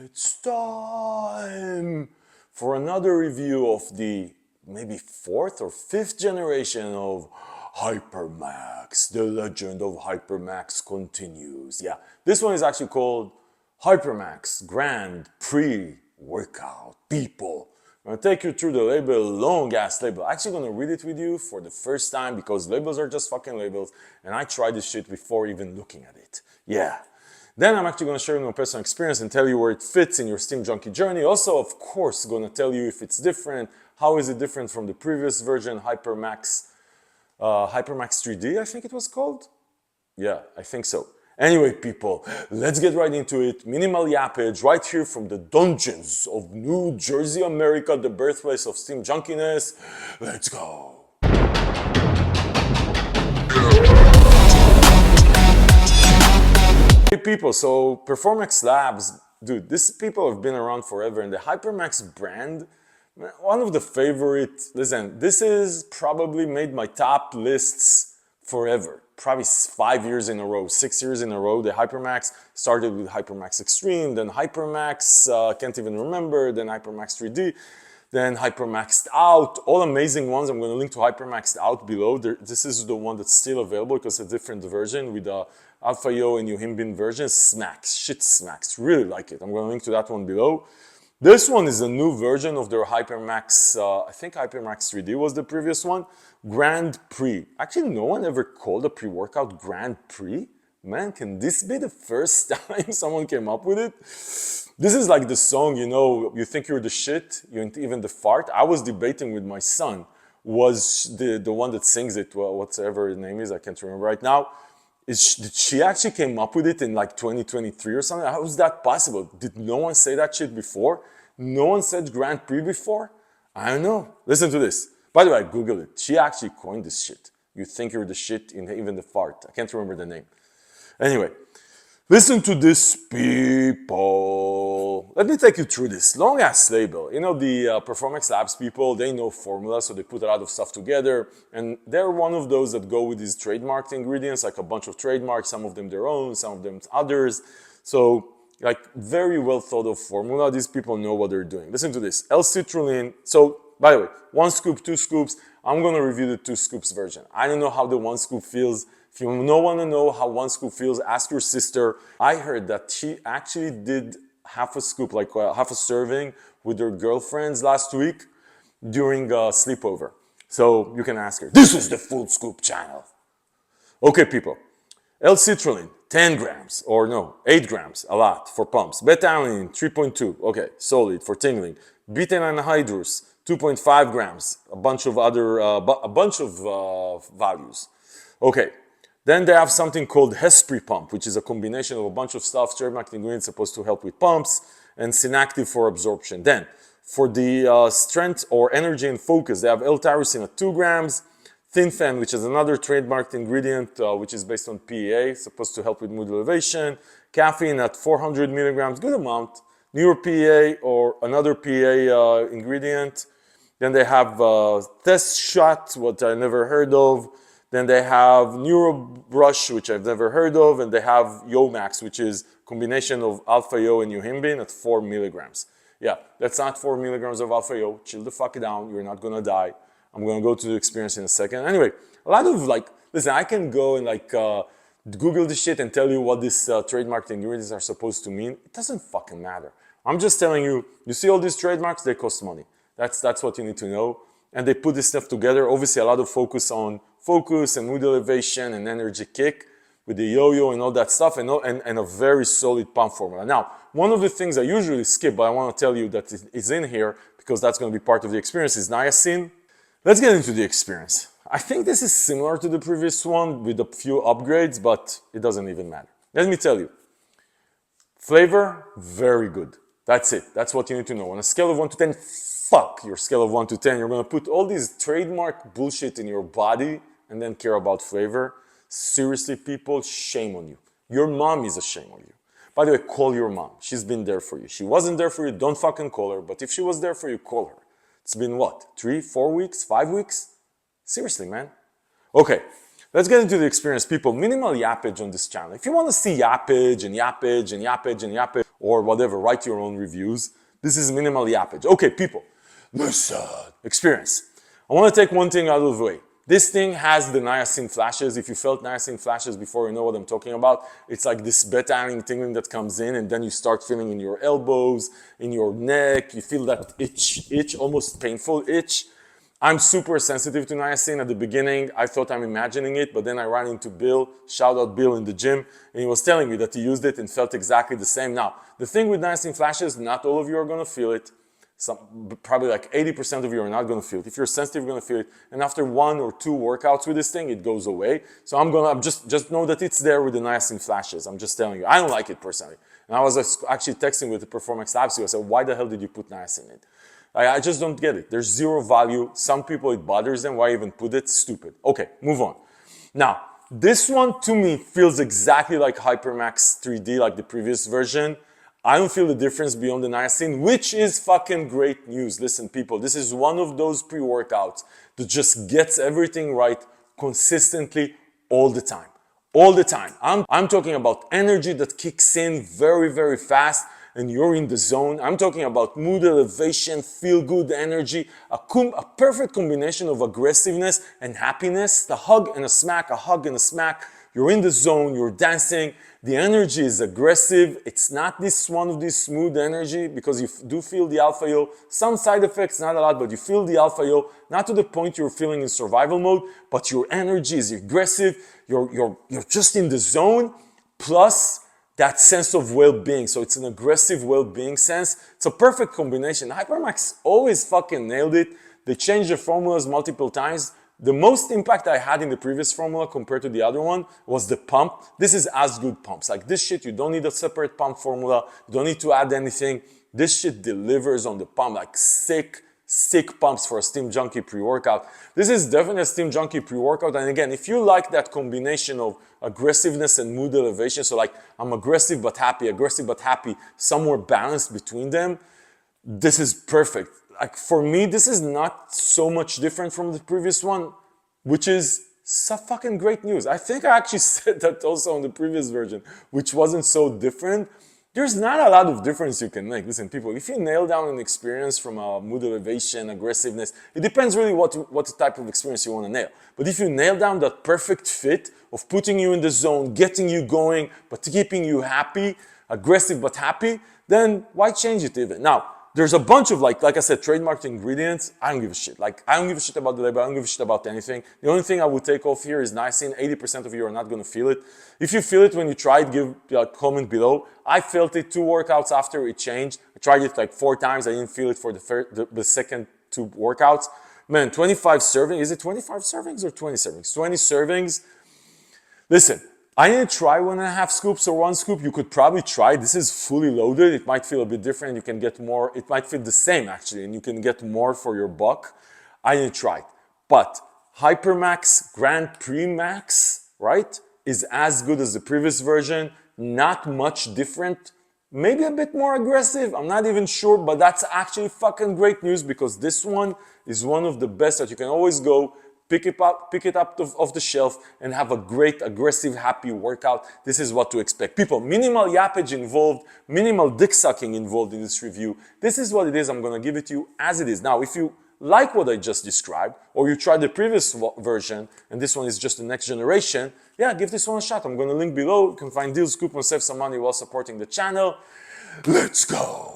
It's time for another review of the maybe fourth or fifth generation of HyperMax. The legend of HyperMax continues. Yeah, this one is actually called HyperMax Grand Pre-Workout. People, I'm gonna take you through the label, long ass label. I'm actually gonna read it with you for the first time because labels are just fucking labels, and I tried this shit before even looking at it. Yeah. Then I'm actually going to share my personal experience and tell you where it fits in your Steam Junkie journey. Also, of course, going to tell you if it's different, how is it different from the previous version, HyperMax 3D, I think it was called? Yeah, I think so. Anyway, people, let's get right into it. Minimal yappage right here from the dungeons of New Jersey, America, the birthplace of Steam Junkiness. Let's go. Hey people, so Performax Labs, dude, these people have been around forever, and the HyperMax brand, one of the favorite, listen, this is probably made my top lists forever. Probably 5 years in a row, 6 years in a row. The HyperMax started with HyperMax Extreme, then HyperMax, can't even remember, then HyperMax 3D, then HyperMaxed Out, all amazing ones. I'm going to link to HyperMaxed Out below. This is the one that's still available because it's a different version with the Alpha Yo and Yuhimbin version. Smacks, shit smacks, really like it. I'm going to link to that one below. This one is a new version of their HyperMax, I think HyperMax 3D was the previous one. Grand Prix. Actually, no one ever called a pre-workout Grand Prix. Man, can this be the first time someone came up with it? This is like the song, you know, you think you're the shit, you ain't even the fart. I was debating with my son, was the one that sings it, well, whatever his name is, I can't remember right now. Did she actually came up with it in like 2023 or something? How is that possible? Did no one say that shit before? No one said Grand Prix before? I don't know. Listen to this. By the way, I Googled it. She actually coined this shit. You think you're the shit, even the fart. I can't remember the name. Anyway, listen to this, people. Let me take you through this long ass label. You know, the Performax Labs people, they know formula, so they put a lot of stuff together. And they're one of those that go with these trademarked ingredients, like a bunch of trademarks, some of them their own, some of them others. So, like, very well thought of formula. These people know what they're doing. Listen to this. L-citrulline. So, by the way, 1 scoop, 2 scoops. I'm going to review the 2 scoops version. I don't know how the 1 scoop feels. If you don't want to know how 1 scoop feels, ask your sister. I heard that she actually did half a scoop, like half a serving with her girlfriends last week during a sleepover. So you can ask her. This is the Full Scoop channel. Okay, people. L-citrulline, 10 grams, or no, 8 grams, a lot for pumps. Beta-alanine, 3.2, okay, solid for tingling. Beta-9 anhydrous, 2.5 grams, a bunch of other, values. Okay. Then they have something called Hespri pump, which is a combination of a bunch of stuff, trademarked ingredients supposed to help with pumps, and Synactive for absorption. Then, for the strength or energy and focus, they have L-tyrosine at 2 grams, ThinFan, which is another trademarked ingredient, which is based on PEA, supposed to help with mood elevation, caffeine at 400 milligrams, good amount, NeuroPEA or another PEA ingredient. Then they have Test Shot, what I never heard of. Then they have NeuroBrush, which I've never heard of, and they have Yomax, which is combination of Alpha Yo and Yuhimbin at 4 milligrams. Yeah, that's not 4 milligrams of Alpha Yo. Chill the fuck down. You're not gonna die. I'm gonna go to the experience in a second. Anyway, a lot of like, listen, I can go and like Google this shit and tell you what these trademarked ingredients are supposed to mean. It doesn't fucking matter. I'm just telling you, you see all these trademarks, they cost money. That's what you need to know. And they put this stuff together. Obviously, a lot of focus on focus and mood elevation and energy kick with the yo-yo and all that stuff, and a very solid pump formula. Now, one of the things I usually skip, but I want to tell you that is in here because that's going to be part of the experience, is niacin. Let's get into the experience. I think this is similar to the previous one with a few upgrades, but it doesn't even matter. Let me tell you. Flavor, very good. That's it. That's what you need to know. On a scale of 1 to 10, fuck your scale of 1 to 10. You're going to put all these trademark bullshit in your body and then care about flavor. Seriously, people, shame on you. Your mom is a shame on you. By the way, call your mom. She's been there for you. She wasn't there for you, don't fucking call her. But if she was there for you, call her. It's been what? 3, 4 weeks? 5 weeks? Seriously, man. Okay, let's get into the experience, people. Minimal yappage on this channel. If you want to see yappage and yappage and yappage and yappage or whatever, write your own reviews. This is minimal yappage. Okay, people, listen. Experience. I want to take one thing out of the way. This thing has the niacin flashes. If you felt niacin flashes before, you know what I'm talking about. It's like this beta-alanine tingling that comes in, and then you start feeling in your elbows, in your neck. You feel that itch, almost painful itch. I'm super sensitive to niacin. At the beginning, I thought I'm imagining it, but then I ran into Bill, shout out Bill in the gym, and he was telling me that he used it and felt exactly the same. Now, the thing with niacin flashes, not all of you are gonna feel it. Probably like 80% of you are not going to feel it. If you're sensitive, you're going to feel it. And after 1 or 2 workouts with this thing, it goes away. So I'm just know that it's there with the niacin flashes. I'm just telling you. I don't like it personally. And I was actually texting with the Performax Labs. I said, why the hell did you put niacin in it? I just don't get it. There's zero value. Some people, it bothers them. Why even put it? Stupid. Okay, move on. Now, this one to me feels exactly like HyperMax 3D, like the previous version. I don't feel the difference beyond the niacin, which is fucking great news. Listen, people, this is one of those pre-workouts that just gets everything right consistently all the time. All the time. I'm talking about energy that kicks in very, very fast and you're in the zone. I'm talking about mood elevation, feel-good energy, a perfect combination of aggressiveness and happiness, a hug and a smack, a hug and a smack. You're in the zone, you're dancing, the energy is aggressive. It's not this one of this smooth energy because you do feel the alpha yo. Some side effects, not a lot, but you feel the alpha yo, not to the point you're feeling in survival mode, but your energy is aggressive. You're just in the zone, plus that sense of well-being. So it's an aggressive well-being sense. It's a perfect combination. HyperMax always fucking nailed it. They changed the formulas multiple times. The most impact I had in the previous formula compared to the other one was the pump. This is as good pumps. Like this shit, you don't need a separate pump formula. You don't need to add anything. This shit delivers on the pump, like sick pumps for a Steam Junkie pre-workout. This is definitely a Steam Junkie pre-workout. And again, if you like that combination of aggressiveness and mood elevation, so like I'm aggressive but happy, somewhere balanced between them, this is perfect. Like for me, this is not so much different from the previous one, which is so fucking great news. I think I actually said that also on the previous version, which wasn't so different. There's not a lot of difference you can make. Listen, people, if you nail down an experience from a mood elevation, aggressiveness, it depends really what type of experience you want to nail. But if you nail down that perfect fit of putting you in the zone, getting you going, but keeping you happy, aggressive but happy, then why change it even? Now, there's a bunch of like I said, trademarked ingredients. I don't give a shit. Like, I don't give a shit about the label. I don't give a shit about anything. The only thing I would take off here is niacin. 80% of you are not going to feel it. If you feel it when you try it, give a comment below. I felt it 2 workouts after it changed. I tried it like 4 times. I didn't feel it for the second 2 workouts. Man, 25 servings. Is it 25 servings or 20 servings? 20 servings. Listen. I didn't try 1.5 scoops or 1 scoop. You could probably try. This is fully loaded. It might feel a bit different. You can get more. It might feel the same actually, and you can get more for your buck. I didn't try it. But HyperMax Grand Prix Max, right, is as good as the previous version. Not much different. Maybe a bit more aggressive. I'm not even sure, but that's actually fucking great news because this one is one of the best that you can always go. Pick it up off the shelf and have a great, aggressive, happy workout. This is what to expect. People, minimal yappage involved, minimal dick sucking involved in this review. This is what it is. I'm going to give it to you as it is. Now, if you like what I just described, or you tried the previous version, and this one is just the next generation, yeah, give this one a shot. I'm going to link below. You can find deals, coupons, save some money while supporting the channel. Let's go.